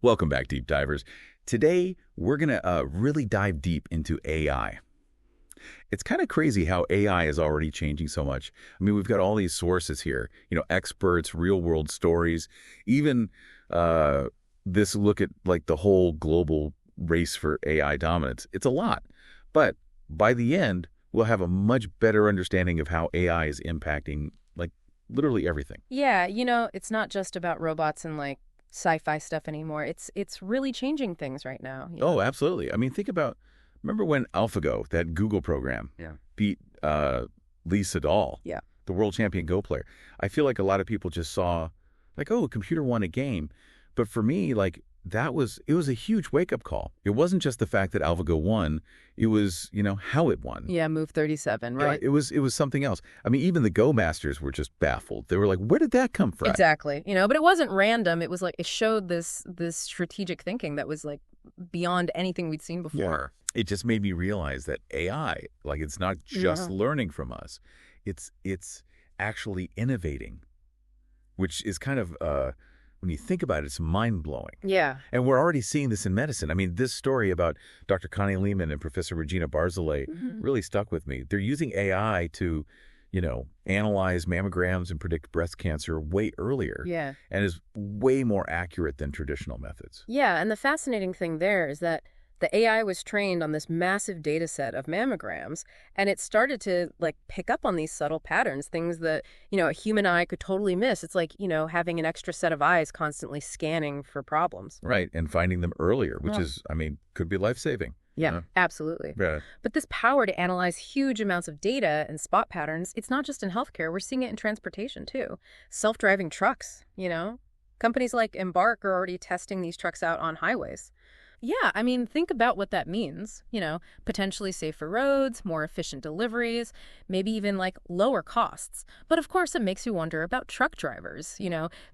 Welcome back, Deep Divers. Today, we're going to really dive deep into AI. It's kind of crazy how AI is already changing so much. I mean, we've got all these sources here, experts, real-world stories, even this look at like the whole global race for AI dominance. It's a lot. But by the end, we'll have a much better understanding of how AI is impacting like literally everything. Yeah, it's not just about robots and like sci-fi stuff anymore. It's really changing things right now. Oh, absolutely. I mean, remember when AlphaGo, that Google program, Yeah. beat Lee Sedol, Yeah. the world champion Go player? I feel like a lot of people just saw, like, oh, a computer won a game. But for me, like, it was a huge wake-up call. It wasn't just the fact that AlphaGo won. It was, how it won. Yeah, Move 37, Yeah, right? it was something else. I mean, even the Go masters were just baffled. They were like, where did that come from? Exactly. But it wasn't random. It was like it showed this strategic thinking that was like beyond anything we'd seen before. It just made me realize that AI, like, it's not just learning from us. It's actually innovating, which is kind of, when you think about it, it's mind-blowing. Yeah. And we're already seeing this in medicine. I mean, this story about Dr. Connie Lehman and Professor Regina Barzilay really stuck with me. They're using AI to, analyze mammograms and predict breast cancer way earlier. Yeah. And is way more accurate than traditional methods. Yeah, and the fascinating thing there is that the AI was trained on this massive data set of mammograms, and it started to like pick up on these subtle patterns, things that, a human eye could totally miss. It's like, having an extra set of eyes constantly scanning for problems. Right, and finding them earlier, which is, I mean, could be life-saving. Yeah, absolutely. Yeah. But this power to analyze huge amounts of data and spot patterns, it's not just in healthcare. We're seeing it in transportation, too. Self-driving trucks, Companies like Embark are already testing these trucks out on highways. Yeah, I mean, think about what that means. Potentially safer roads, more efficient deliveries, maybe even like lower costs. But of course, it makes you wonder about truck drivers,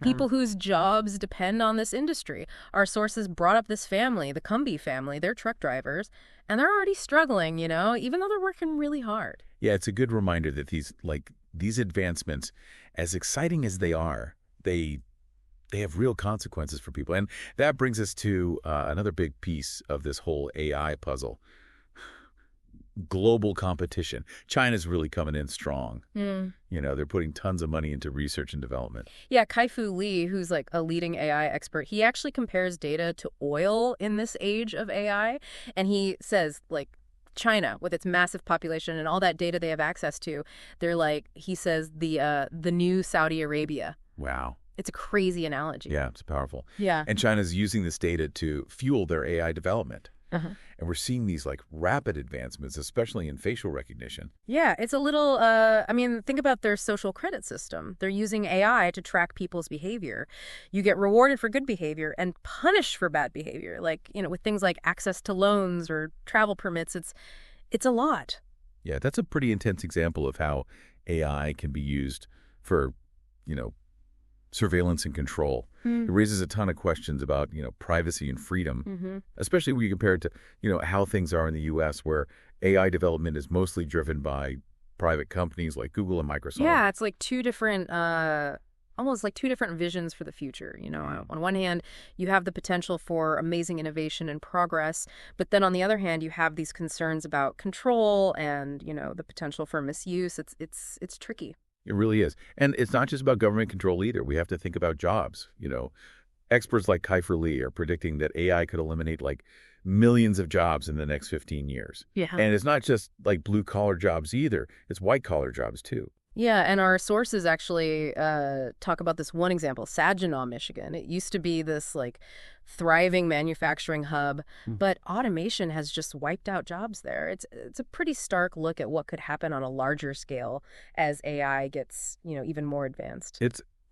people whose jobs depend on this industry. Our sources brought up this family, the Cumbie family, they're truck drivers, and they're already struggling, even though they're working really hard. Yeah, it's a good reminder that these advancements, as exciting as they are, they have real consequences for people. And that brings us to another big piece of this whole AI puzzle. Global competition. China's really coming in strong. They're putting tons of money into research and development. Yeah, Kai-Fu Lee, who's like a leading AI expert, he actually compares data to oil in this age of AI. And he says, like, China, with its massive population and all that data they have access to, they're like, he says, the new Saudi Arabia. Wow. It's a crazy analogy. Yeah, it's powerful. Yeah. And China's using this data to fuel their AI development. And we're seeing these like rapid advancements, especially in facial recognition. Yeah, it's a little, think about their social credit system. They're using AI to track people's behavior. You get rewarded for good behavior and punished for bad behavior. Like, with things like access to loans or travel permits, it's a lot. Yeah, that's a pretty intense example of how AI can be used for, surveillance and control. It raises a ton of questions about, privacy and freedom, especially when you compare it to, how things are in the U.S., where AI development is mostly driven by private companies like Google and Microsoft. Yeah, it's like two different, almost like two different visions for the future. On one hand, you have the potential for amazing innovation and progress, but then on the other hand, you have these concerns about control and, the potential for misuse. It's tricky. It really is. And it's not just about government control either. We have to think about jobs. Experts like Kai-Fu Lee are predicting that AI could eliminate like millions of jobs in the next 15 years. Yeah. And it's not just like blue-collar jobs either. It's white-collar jobs too. Yeah, and our sources actually talk about this one example, Saginaw, Michigan. It used to be this like thriving manufacturing hub, but automation has just wiped out jobs there. It's a pretty stark look at what could happen on a larger scale as AI gets, even more advanced.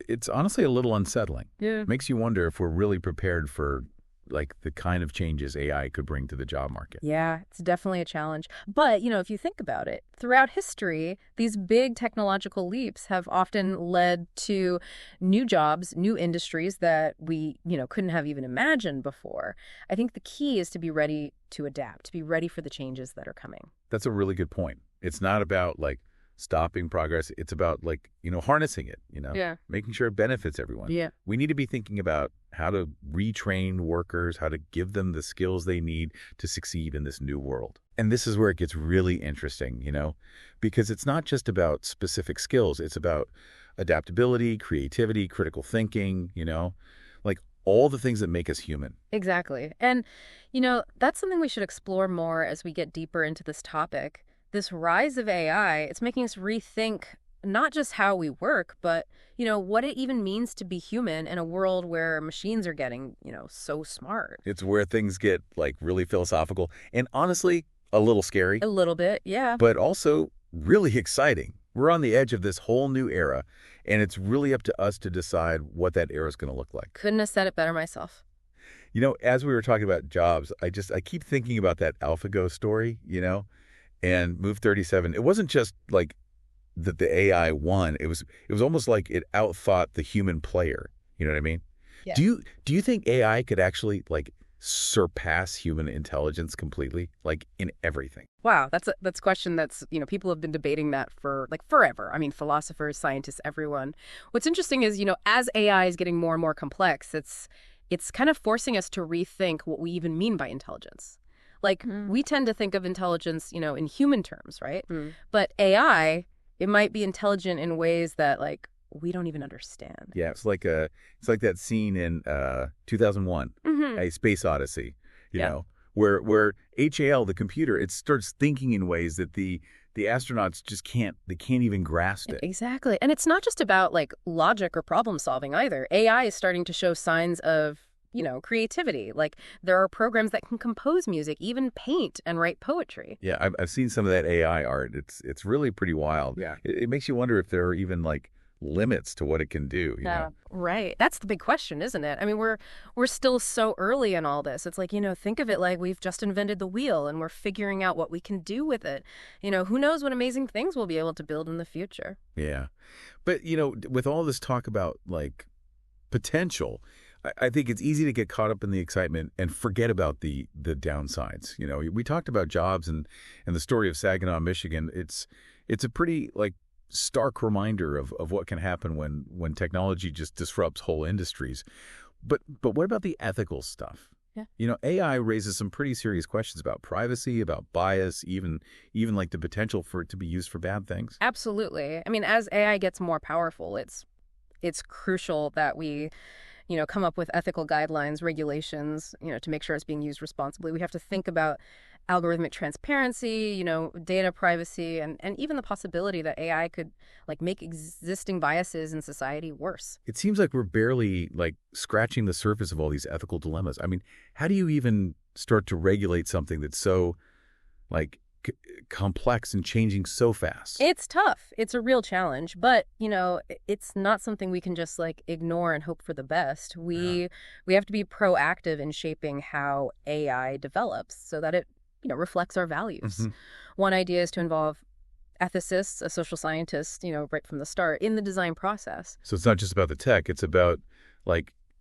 It's honestly a little unsettling. Yeah. It makes you wonder if we're really prepared for like the kind of changes AI could bring to the job market. Yeah, it's definitely a challenge. But, if you think about it, throughout history, these big technological leaps have often led to new jobs, new industries that we, couldn't have even imagined before. I think the key is to be ready to adapt, to be ready for the changes that are coming. That's a really good point. It's not about like stopping progress. It's about harnessing it, Yeah. making sure it benefits everyone. Yeah. We need to be thinking about how to retrain workers, how to give them the skills they need to succeed in this new world. And this is where it gets really interesting, because it's not just about specific skills. It's about adaptability, creativity, critical thinking, like all the things that make us human. Exactly. And, that's something we should explore more as we get deeper into this topic. This rise of AI, it's making us rethink not just how we work, but, what it even means to be human in a world where machines are getting, so smart. It's where things get really philosophical and honestly a little scary, A little bit, yeah. but also really exciting. We're on the edge of this whole new era, and it's really up to us to decide what that era is going to look like. Couldn't have said it better myself. As we were talking about jobs, I keep thinking about that AlphaGo story, and Move 37. It wasn't just that the AI won. It was almost like it outthought the human player. You know what I mean? Yeah. Do you think AI could actually surpass human intelligence completely, in everything? Wow, that's a question that's, people have been debating that for forever. I mean, philosophers, scientists, everyone. What's interesting is, as AI is getting more and more complex, it's kind of forcing us to rethink what we even mean by intelligence. We tend to think of intelligence, in human terms, right? But AI, it might be intelligent in ways that we don't even understand. Yeah, it's like that scene in 2001, A Space Odyssey, where HAL, the computer, it starts thinking in ways that the astronauts just can't even grasp it. Exactly. And it's not just about logic or problem solving either. AI is starting to show signs of, creativity. There are programs that can compose music, even paint and write poetry. Yeah, I've seen some of that AI art. It's really pretty wild. Yeah. It makes you wonder if there are even limits to what it can do. Right. That's the big question, isn't it? I mean, we're still so early in all this. It's think of it like we've just invented the wheel and we're figuring out what we can do with it. Who knows what amazing things we'll be able to build in the future. Yeah. But, with all this talk about potential, I think it's easy to get caught up in the excitement and forget about the downsides. We talked about jobs and the story of Saginaw, Michigan. It's a pretty stark reminder of what can happen when technology just disrupts whole industries. But what about the ethical stuff? Yeah. AI raises some pretty serious questions about privacy, about bias, even the potential for it to be used for bad things. Absolutely. I mean, as AI gets more powerful, it's crucial that we come up with ethical guidelines, regulations, to make sure it's being used responsibly. We have to think about algorithmic transparency, data privacy, and even the possibility that AI could make existing biases in society worse. It seems like we're barely scratching the surface of all these ethical dilemmas. I mean, how do you even start to regulate something that's so complex and changing so fast? It's tough. It's a real challenge, but it's not something we can just ignore and hope for the best. We have to be proactive in shaping how AI develops so that it reflects our values. One idea is to involve ethicists, a social scientist, right from the start in the design process. So it's not just about the tech, it's about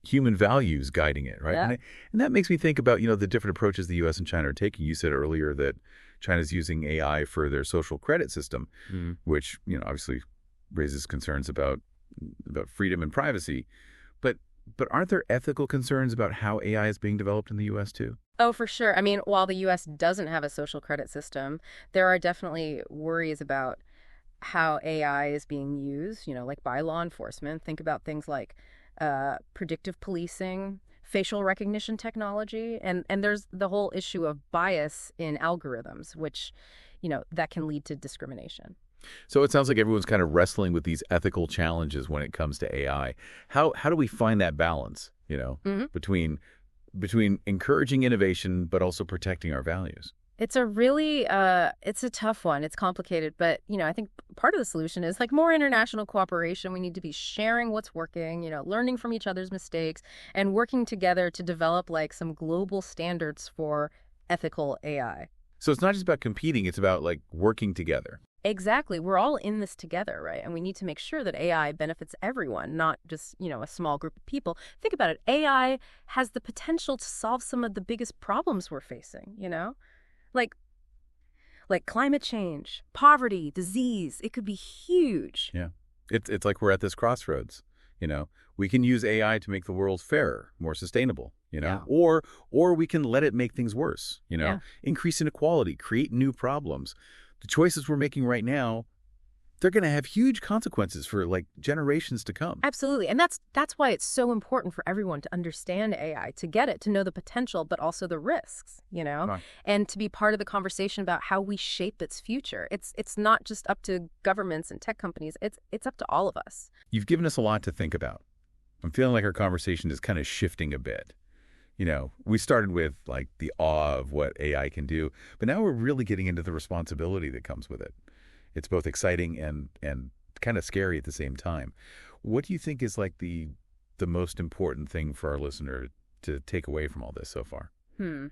human values guiding it, right? Yeah. And that makes me think about, the different approaches the U.S. and China are taking. You said earlier that China's using AI for their social credit system, which, obviously raises concerns about freedom and privacy. But aren't there ethical concerns about how AI is being developed in the U.S. too? Oh, for sure. I mean, while the U.S. doesn't have a social credit system, there are definitely worries about how AI is being used, by law enforcement. Think about things like predictive policing, facial recognition technology, and there's the whole issue of bias in algorithms, which, that can lead to discrimination. So it sounds like everyone's kind of wrestling with these ethical challenges when it comes to AI. How do we find that balance, between encouraging innovation but also protecting our values? It's a really, it's a tough one. It's complicated, but, I think part of the solution is more international cooperation. We need to be sharing what's working, learning from each other's mistakes and working together to develop some global standards for ethical AI. So it's not just about competing, it's about working together. Exactly. We're all in this together, right? And we need to make sure that AI benefits everyone, not just, a small group of people. Think about it. AI has the potential to solve some of the biggest problems we're facing, Like climate change, poverty, disease. It could be huge. Yeah. It's like we're at this crossroads, you know. We can use AI to make the world fairer, more sustainable, you know, Yeah. or we can let it make things worse, you know, Yeah. increase inequality, create new problems. The choices we're making right now, they're going to have huge consequences for like generations to come. Absolutely. And that's why it's so important for everyone to understand AI, to get it, to know the potential, but also the risks, Right. and to be part of the conversation about how we shape its future. It's not just up to governments and tech companies. It's up to all of us. You've given us a lot to think about. I'm feeling like our conversation is kind of shifting a bit. You know, we started with like the awe of what AI can do, but now we're really getting into the responsibility that comes with it. It's both exciting and kind of scary at the same time. What do you think is like the most important thing for our listener to take away from all this so far? Hmm.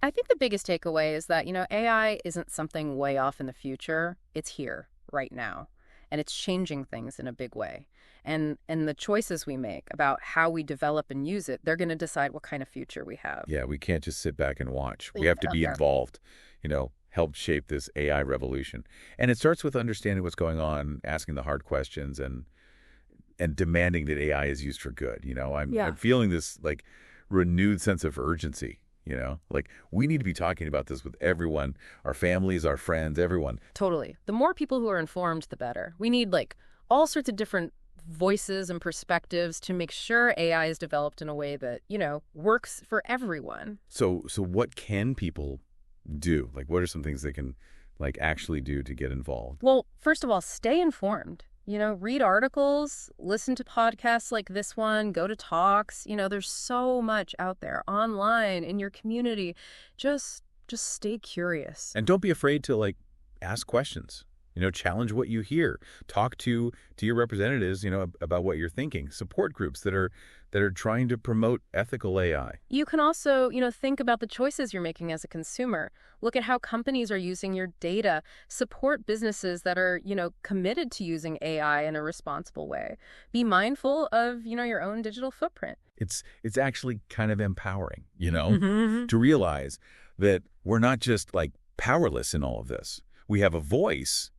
I think the biggest takeaway is that, AI isn't something way off in the future. It's here right now. And it's changing things in a big way. And the choices we make about how we develop and use it, they're going to decide what kind of future we have. Yeah, we can't just sit back and watch. We have to be Yeah. involved, you know, help shape this AI revolution. And it starts with understanding what's going on, asking the hard questions and demanding that AI is used for good. You know, Yeah. I'm feeling this like renewed sense of urgency, you know, like we need to be talking about this with everyone, our families, our friends, everyone. Totally. The more people who are informed, the better. We need like all sorts of different voices and perspectives to make sure AI is developed in a way that, works for everyone. So what can people do? Like, what are some things they can like actually do to get involved? Well, first of all, stay informed. Read articles, listen to podcasts like this one, go to talks. There's so much out there online in your community. Just stay curious. And don't be afraid to like ask questions. You know, challenge what you hear. Talk to your representatives, you know, about what you're thinking. Support groups that are trying to promote ethical AI. You can also, think about the choices you're making as a consumer. Look at how companies are using your data. Support businesses that are, committed to using AI in a responsible way. Be mindful of, your own digital footprint. It's actually kind of empowering, you know, Mm-hmm. to realize that we're not just like powerless in all of this. We have a voice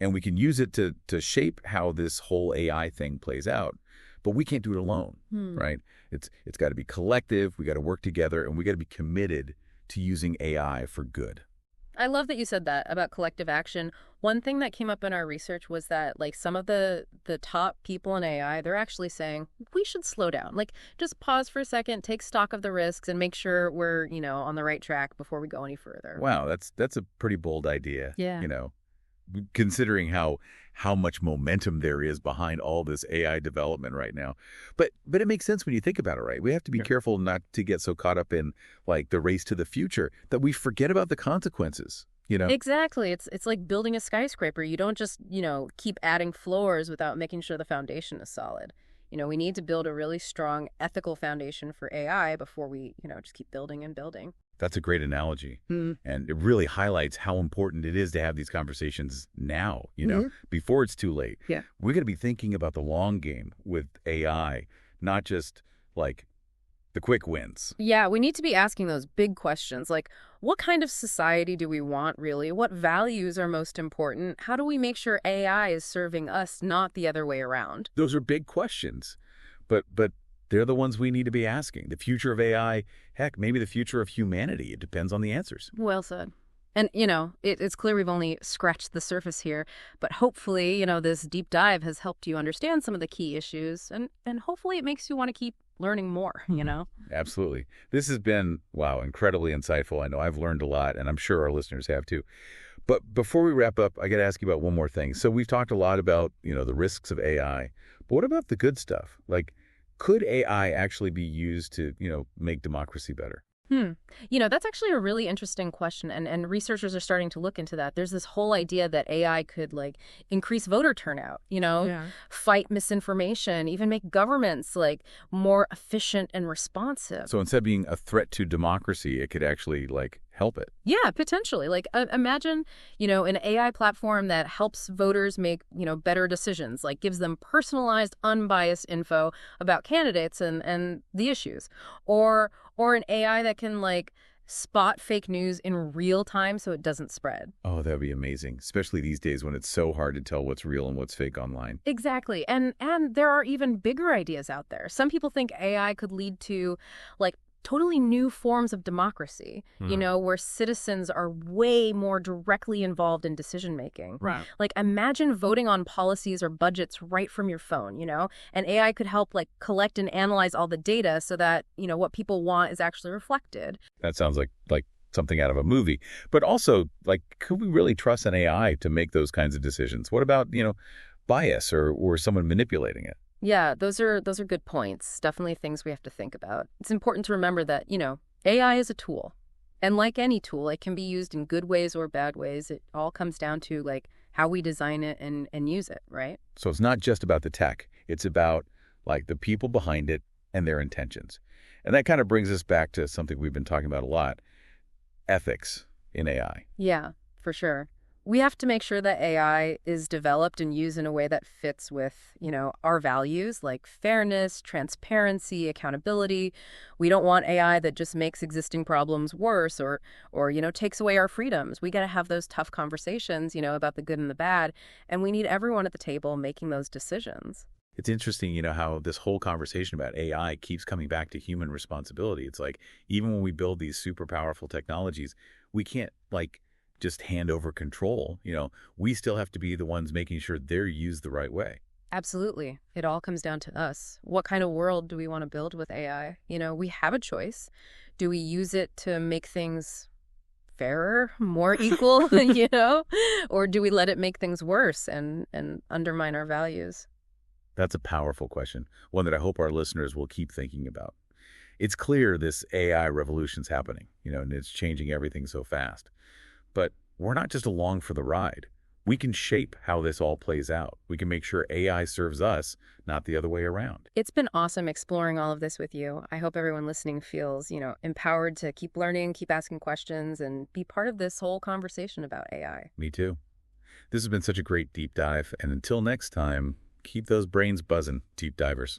and we can use it to shape how this whole AI thing plays out. But we can't do it alone, right? It's got to be collective. We got to work together, and we got to be committed to using AI for good. I love that you said that about collective action. One thing that came up in our research was that like some of the top people in AI, they're actually saying we should slow down. Like just pause for a second, take stock of the risks and make sure we're, on the right track before we go any further. Wow, that's a pretty bold idea. Yeah. You know, considering how much momentum there is behind all this AI development right now. But it makes sense when you think about it, right? We have to be careful not to get so caught up in like the race to the future that we forget about the consequences, you know? Exactly. It's like building a skyscraper. You don't just, keep adding floors without making sure the foundation is solid. We need to build a really strong ethical foundation for AI before we, just keep building and building. That's a great analogy. And it really highlights how important it is to have these conversations now, you know, before it's too late. Yeah. We're going to be thinking about the long game with AI, not just like the quick wins. Yeah, we need to be asking those big questions like, what kind of society do we want, really? What values are most important? How do we make sure AI is serving us, not the other way around? Those are big questions, but they're the ones we need to be asking. The future of AI, heck, maybe the future of humanity. It depends on the answers. Well said. And, it's clear we've only scratched the surface here, but hopefully, this deep dive has helped you understand some of the key issues, and hopefully it makes you want to keep learning more, Absolutely. This has been, wow, incredibly insightful. I know I've learned a lot, and I'm sure our listeners have too. But before we wrap up, I got to ask you about one more thing. So we've talked a lot about, the risks of AI, but what about the good stuff? Like, could AI actually be used to, make democracy better? That's actually a really interesting question, and researchers are starting to look into that. There's this whole idea that AI could, like, increase voter turnout, fight misinformation, even make governments, like, more efficient and responsive. So instead of being a threat to democracy, it could actually, like, help it. Yeah, potentially. Like, imagine, an AI platform that helps voters make, better decisions, like gives them personalized, unbiased info about candidates and the issues. Or an AI that can, like, spot fake news in real time so it doesn't spread. Oh, that would be amazing, especially these days when it's so hard to tell what's real and what's fake online. Exactly. And there are even bigger ideas out there. Some people think AI could lead to like totally new forms of democracy, where citizens are way more directly involved in decision making. Right. Like imagine voting on policies or budgets right from your phone, and AI could help like collect and analyze all the data so that, what people want is actually reflected. That sounds like something out of a movie. But also, like, could we really trust an AI to make those kinds of decisions? What about, bias or someone manipulating it? Yeah, those are good points. Definitely things we have to think about. It's important to remember that, AI is a tool. And like any tool, it can be used in good ways or bad ways. It all comes down to like how we design it and use it, right? So it's not just about the tech. It's about like the people behind it and their intentions. And that kind of brings us back to something we've been talking about a lot, ethics in AI. Yeah, for sure. We have to make sure that AI is developed and used in a way that fits with, our values like fairness, transparency, accountability. We don't want AI that just makes existing problems worse or takes away our freedoms. We got to have those tough conversations, about the good and the bad, and we need everyone at the table making those decisions. It's interesting, how this whole conversation about AI keeps coming back to human responsibility. It's like even when we build these super powerful technologies, we can't just hand over control. We still have to be the ones making sure they're used the right way. Absolutely. It all comes down to us. What kind of world do we want to build with AI? We have a choice. Do we use it to make things fairer, more equal, or do we let it make things worse and undermine our values? That's a powerful question, one that I hope our listeners will keep thinking about. It's clear this AI revolution's happening, and it's changing everything so fast. But we're not just along for the ride. We can shape how this all plays out. We can make sure AI serves us, not the other way around. It's been awesome exploring all of this with you. I hope everyone listening feels, empowered to keep learning, keep asking questions, and be part of this whole conversation about AI. Me too. This has been such a great deep dive. And until next time, keep those brains buzzing, deep divers.